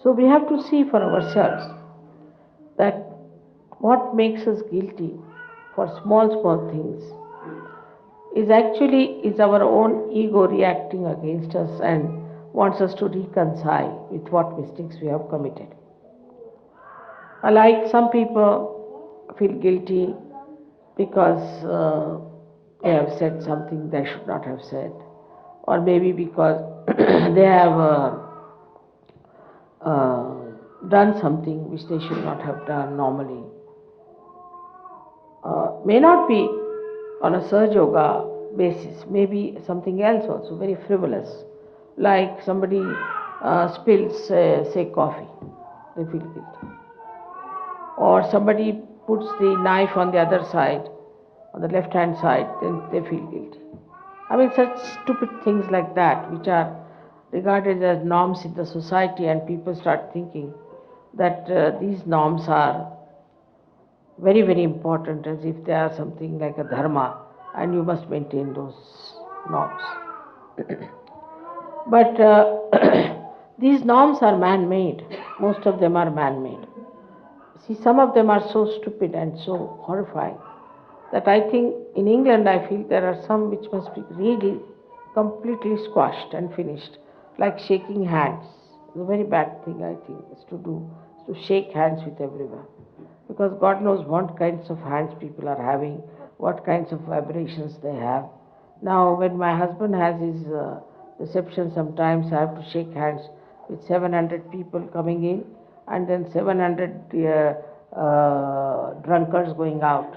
So we have to see for ourselves that what makes us guilty for small things is our own ego reacting against us and wants us to reconcile with what mistakes we have committed. Like some people feel guilty because they have said something they should not have said, or maybe because they have done something which they should not have done normally. May not be on a Surge Yoga basis, maybe something else also, very frivolous, like somebody spills, say, coffee, they feel guilty. Or somebody puts the knife on the other side, on the left-hand side, then they feel guilty. I mean, such stupid things like that, which are regarded as norms in the society, and people start thinking that these norms are very, very important, as if they are something like a dharma, and you must maintain those norms. But these norms are man-made. Most of them are man-made. See, some of them are so stupid and so horrifying that I think in England I feel there are some which must be really completely squashed and finished, like shaking hands. It's a very bad thing, I think, is to shake hands with everyone. Because God knows what kinds of hands people are having, what kinds of vibrations they have. Now, when my husband has his reception, sometimes I have to shake hands with 700 people coming in, and then 700 drunkards going out.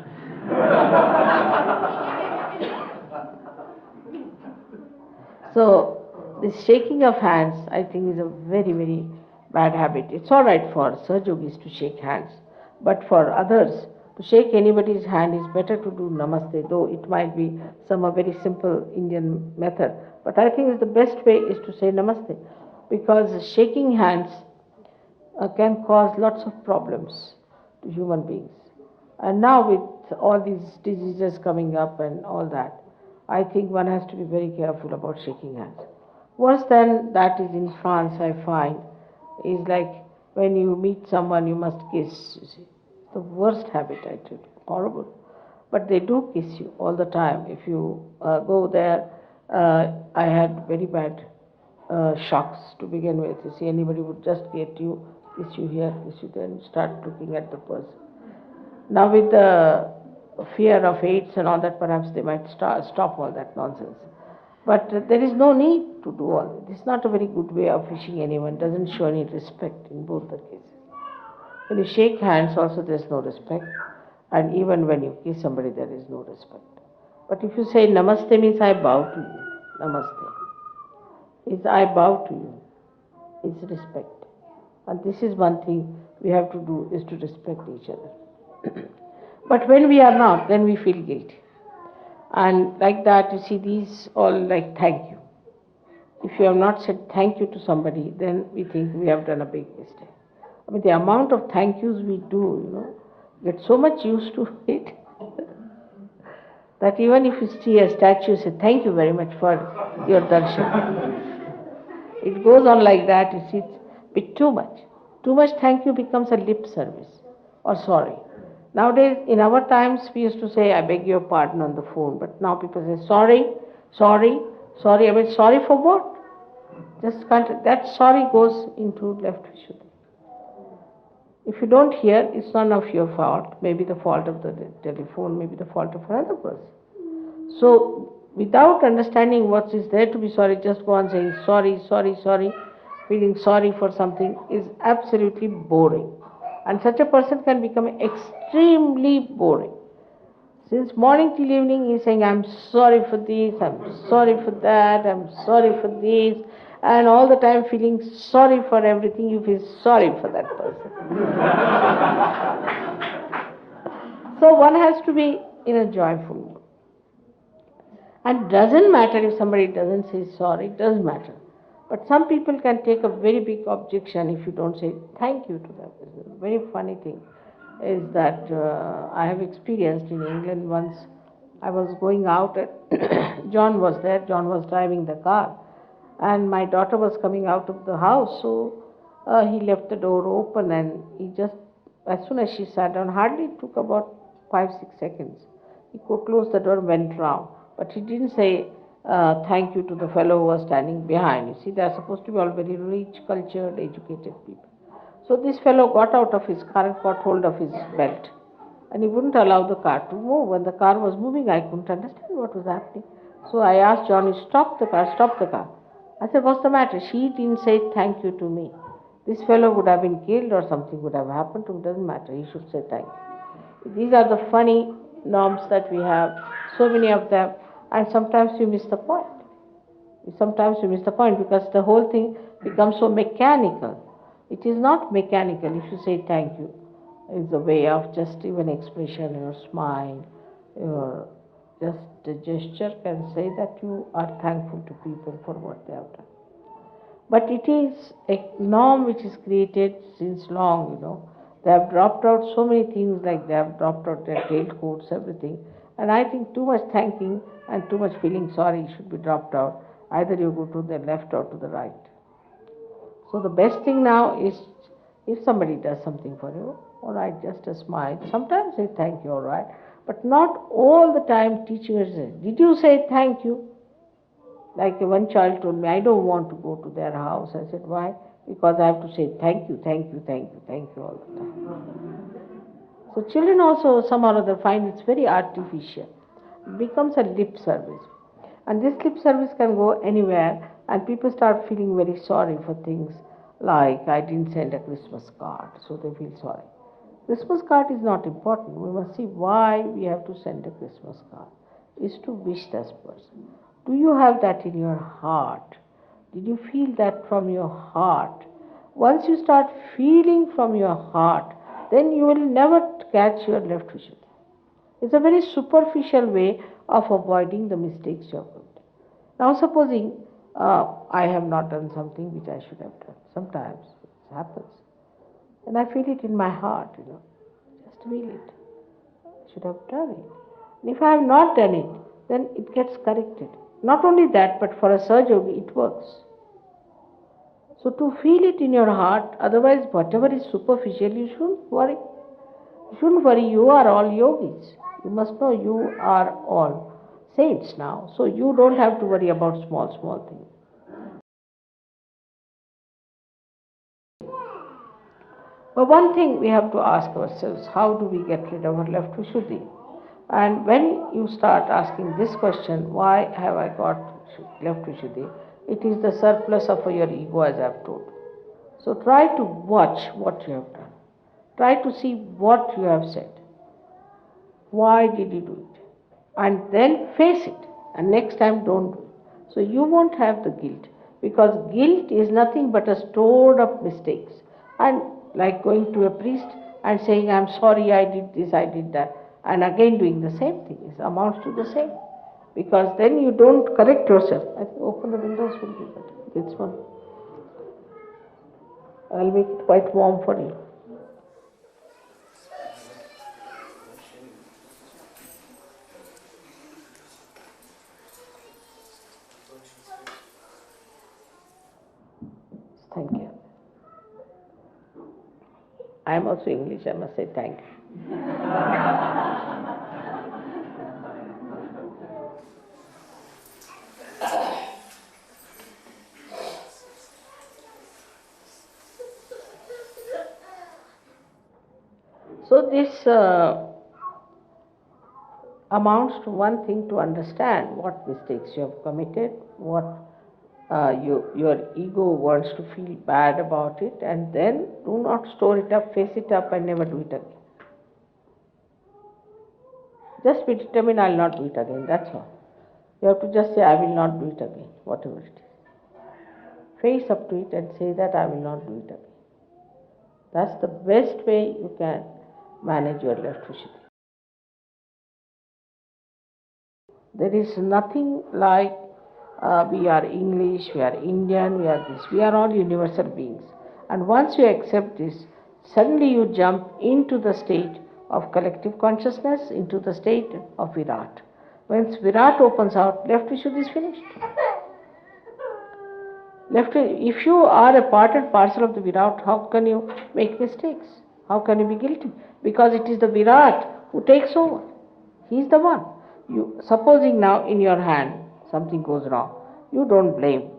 So, this shaking of hands, I think, is a very, very bad habit. It's all right for Surge Yogis to shake hands, but for others, to shake anybody's hand is better to do namaste, though it might be some a very simple Indian method. But I think the best way is to say namaste, because shaking hands can cause lots of problems to human beings. And now with all these diseases coming up and all that, I think one has to be very careful about shaking hands. Worse than that is in France, I find, is like when you meet someone, you must kiss, you see. The worst habit, I tell you, horrible. But they do kiss you all the time. If you go there, I had very bad shocks to begin with. You see, anybody would just get you, kiss you here, kiss you there, and start looking at the person. Now with the fear of AIDS and all that, perhaps they might stop all that nonsense. But there is no need to do all that. This is not a very good way of wishing anyone. It doesn't show any respect in both the cases. When you shake hands also there is no respect, and even when you kiss somebody there is no respect. But if you say namaste means I bow to you, namaste. It's I bow to you. It's respect. And this is one thing we have to do, is to respect each other. But when we are not, then we feel guilty. And like that, you see, these all like thank you. If you have not said thank you to somebody, then we think we have done a big mistake. I mean, the amount of thank yous we do, get so much used to it that even if you see a statue, say thank you very much for your darshan. It goes on like that, you see, it's a bit too much. Too much thank you becomes a lip service or sorry. Nowadays, in our times, we used to say, I beg your pardon on the phone, but now people say, sorry, sorry, sorry. I mean, sorry for what? Just can't, that sorry goes into Left Vishuddhi. If you don't hear, it's none of your fault. Maybe the fault of the telephone, maybe the fault of another person. So, without understanding what is there to be sorry, just go on saying sorry, sorry, sorry, feeling sorry for something is absolutely boring. And such a person can become extremely boring. Since morning till evening he is saying, I'm sorry for this, I'm sorry for that, I'm sorry for this, and all the time feeling sorry for everything, you feel sorry for that person. So one has to be in a joyful mood. And doesn't matter if somebody doesn't say sorry, it doesn't matter. But some people can take a very big objection if you don't say thank you to them. It's a very funny thing is that I have experienced in England once. I was going out and John was there, John was driving the car, and my daughter was coming out of the house, so He left the door open and he just, as soon as she sat down, hardly took about 5-6 seconds. He closed the door and went round. But he didn't say thank you to the fellow who was standing behind. You see, they are supposed to be all very rich, cultured, educated people. So this fellow got out of his car and caught hold of his belt. And he wouldn't allow the car to move. When the car was moving, I couldn't understand what was happening. So I asked Johnny, stop the car, stop the car. I said, what's the matter? She didn't say thank you to me. This fellow would have been killed or something would have happened to him. Doesn't matter. He should say thank you. These are the funny norms that we have, so many of them, and sometimes we miss the point. Sometimes we miss the point because the whole thing becomes so mechanical. It is not mechanical. If you say thank you, it's a way of just even expression, your smile, your just a gesture can say that you are thankful to people for what they have done. But it is a norm which is created since long. They have dropped out so many things, like they have dropped out their tailcoats, everything. And I think too much thanking and too much feeling sorry should be dropped out. Either you go to the left or to the right. So the best thing now is, if somebody does something for you, all right, just a smile. Sometimes say thank you, all right. But not all the time teaching us, did you say thank you? Like one child told me, I don't want to go to their house. I said, why? Because I have to say thank you, thank you, thank you, thank you all the time. So children also somehow or other find it's very artificial. It becomes a lip service. And this lip service can go anywhere, and people start feeling very sorry for things like, I didn't send a Christmas card, so they feel sorry. Christmas card is not important. We must see why we have to send a Christmas card. Is to wish this person. Do you have that in your heart? Did you feel that from your heart? Once you start feeling from your heart, then you will never catch your left Vishuddhi. It's a very superficial way of avoiding the mistakes you have made. Now supposing I have not done something which I should have done. Sometimes it happens. And I feel it in my heart, just feel it. I should have done it. And if I have not done it, then it gets corrected. Not only that, but for a Sahaja it works. So to feel it in your heart, otherwise whatever is superficial, you shouldn't worry. You shouldn't worry, you are all yogis. You must know you are all saints now. So you don't have to worry about small things. But one thing we have to ask ourselves, how do we get rid of our left Vishuddhi? And when you start asking this question, why have I got left Vishuddhi? It is the surplus of your ego, as I have told. So try to watch what you have done. Try to see what you have said. Why did you do it? And then face it. And next time don't do it. So you won't have the guilt. Because guilt is nothing but a stored up mistakes. And like going to a priest and saying, I'm sorry, I did this, I did that. And again doing the same thing. It amounts to the same. Because then you don't correct yourself. I think open the windows will be better. This one. I'll make it quite warm for you. Thank you. I am also English, I must say thank you. So this amounts to one thing, to understand what mistakes you have committed, what your ego wants to feel bad about it, and then do not store it up, face it up and never do it again. Just be determined, I will not do it again, that's all. You have to just say, I will not do it again, whatever it is. Face up to it and say that I will not do it again. That's the best way you can manage your left Vishuddhi. There is nothing like we are English, we are Indian, we are this. We are all universal beings. And once you accept this, suddenly you jump into the state of collective consciousness, into the state of Virat. Once Virat opens out, left Vishuddhi is finished. If you are a part and parcel of the Virat, how can you make mistakes? How can you be guilty? Because it is the Virat who takes over. He is the one. Supposing now in your hand something goes wrong, you don't blame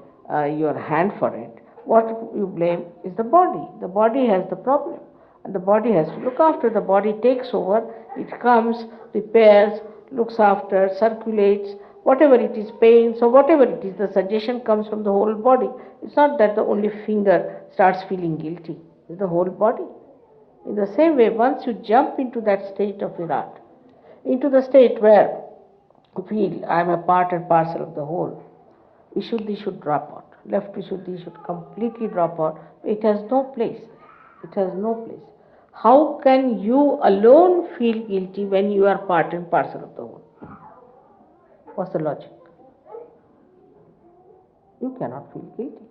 your hand for it. What you blame is the body. The body has the problem, and the body has to look after. The body takes over. It comes, repairs, looks after, circulates. Whatever it is, pains or whatever it is, the suggestion comes from the whole body. It's not that the only finger starts feeling guilty. It's the whole body. In the same way, once you jump into that state of Virat, into the state where you feel I am a part and parcel of the whole, Vishuddhi should drop out. Left Vishuddhi should completely drop out. It has no place. It has no place. How can you alone feel guilty when you are part and parcel of the whole? What's the logic? You cannot feel guilty.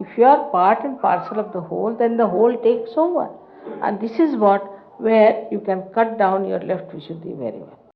If you are part and parcel of the whole, then the whole takes over. And this is where you can cut down your left Vishuddhi very well.